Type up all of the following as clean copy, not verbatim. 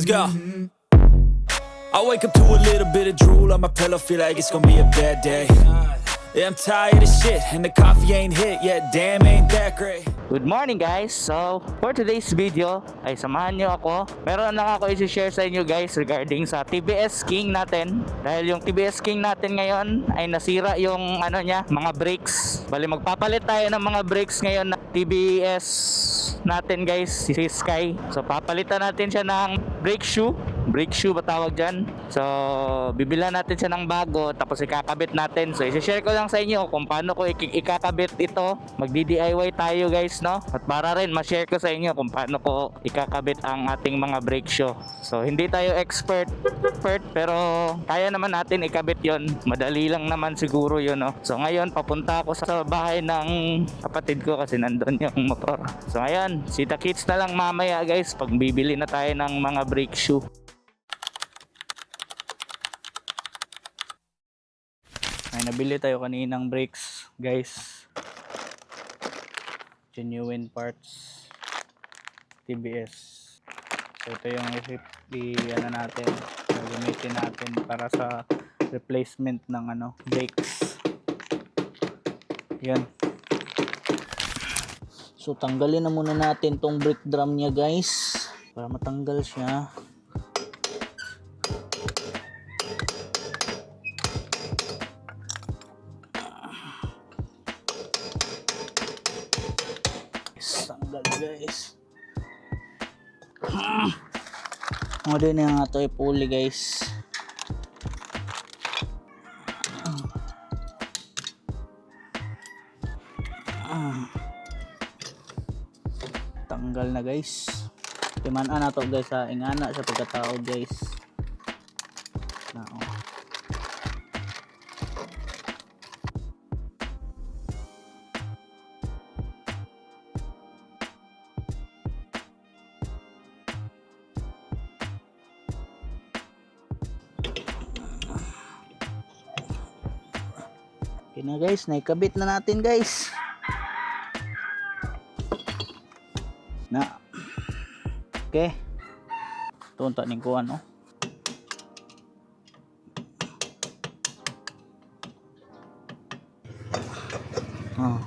Let's go. I wake up to a little bit of drool on my pillow, feel like it's gonna be a bad day. Yeah, I'm tired of shit, and the coffee ain't hit yet, damn ain't that great. Good morning guys! So, for today's video ay samahan nyo ako. Meron lang ako i-share sa inyo guys regarding sa TBS King natin. Dahil yung TBS King natin ngayon ay nasira yung ano niya, mga brakes. Bali magpapalit tayo ng mga brakes ngayon na TBS natin guys, si Sky. So papalitan natin siya ng brake shoe ba tawag dyan. So bibilan natin siya ng bago, tapos ikakabit natin. So i-share ko lang sa inyo kung paano ko ikakabit ito. Magdi-DIY tayo guys, no? At para rin ma-share ko sa inyo kung paano ko ikakabit ang ating mga brake shoe. So hindi tayo expert pero kaya naman natin ikabit yon. Madali lang naman siguro yun, no? So ngayon papunta ako sa bahay ng kapatid ko kasi nandun yung motor. So ngayon, kita-kits na lang mamaya guys pag bibili na tayo ng mga brake shoe. Ay, nabili tayo kaninang brakes guys, genuine parts TBS. So ito yung ano natin, gagamitin natin para sa replacement ng ano, brakes. Yan. So tanggalin na muna natin tong brake drum nya guys para matanggal siya. Tanggal guys. Mo din nga to ipuli guys. Tanggal na guys. Timan-an na to guys ha. Ingana sa pagkataod guys. Nao. Okay na guys, naikabit na natin guys. Na. Okay. Tunta ning kuan no. Oh.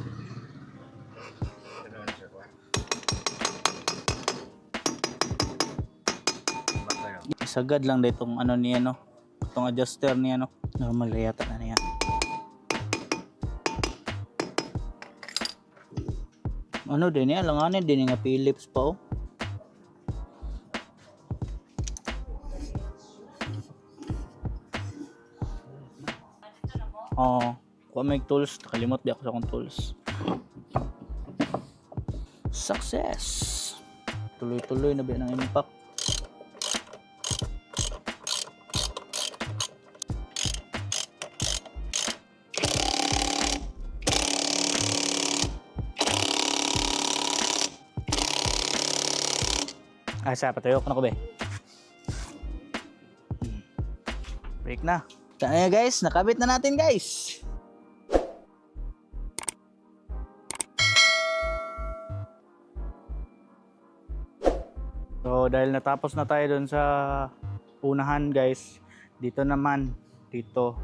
Sagad lang ditong ano niya no. Itong adjuster niya no. Normal yata na niya. Ano din yan, langanin din nga Philips pa oh. Oh, kung may tools, nakalimot di ako sa akong tools. Success! Tuloy-tuloy na ba ng impact? Asa, patayo ko na ko be. Break na. Kaya guys, nakabit na natin guys. So dahil natapos na tayo dun sa unahan guys, dito naman, dito,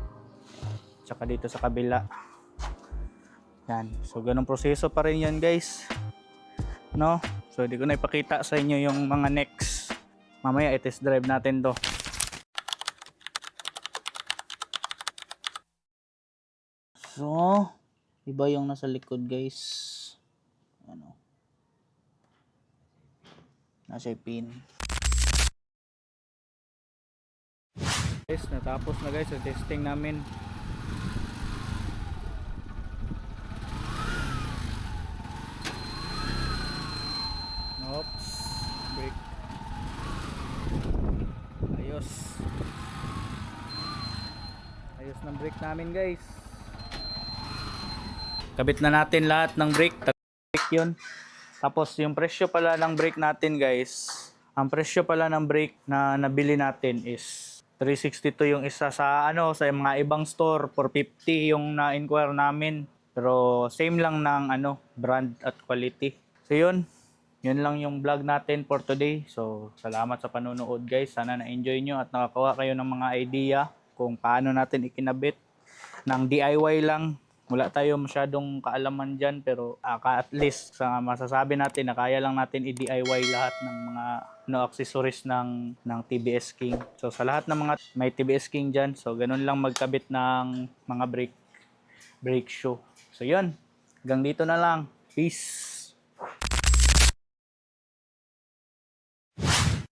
tsaka dito sa kabila. Yan. So ganun proseso pa rin yan guys. No? So di ko na ipakita sa inyo yung mga next. Mamaya i-test drive natin to. So, iba yung nasa likod guys. Ano? Nasa pin. Guys, natapos na guys ang testing namin. Oops, brake. Ayos. Ayos ng brake namin guys. Kabit na natin lahat ng brake. Yun. Tapos yung presyo pala ng brake natin guys. Ang presyo pala ng brake na nabili natin is 362 yung isa sa ano sa mga ibang store, 450 yung na-inquire namin. Pero same lang ng ano brand at quality. So yun. Yun lang yung vlog natin for today. So, salamat sa panonood guys. Sana na-enjoy nyo at nakakuha kayo ng mga idea kung paano natin ikinabit ng DIY lang. Wala tayo masyadong kaalaman dyan, pero at least sa masasabi natin na kaya lang natin i-DIY lahat ng mga accessories ng TBS King. So sa lahat ng mga may TBS King dyan, so ganun lang magkabit ng mga brake shoe. So yun, hanggang dito na lang. Peace!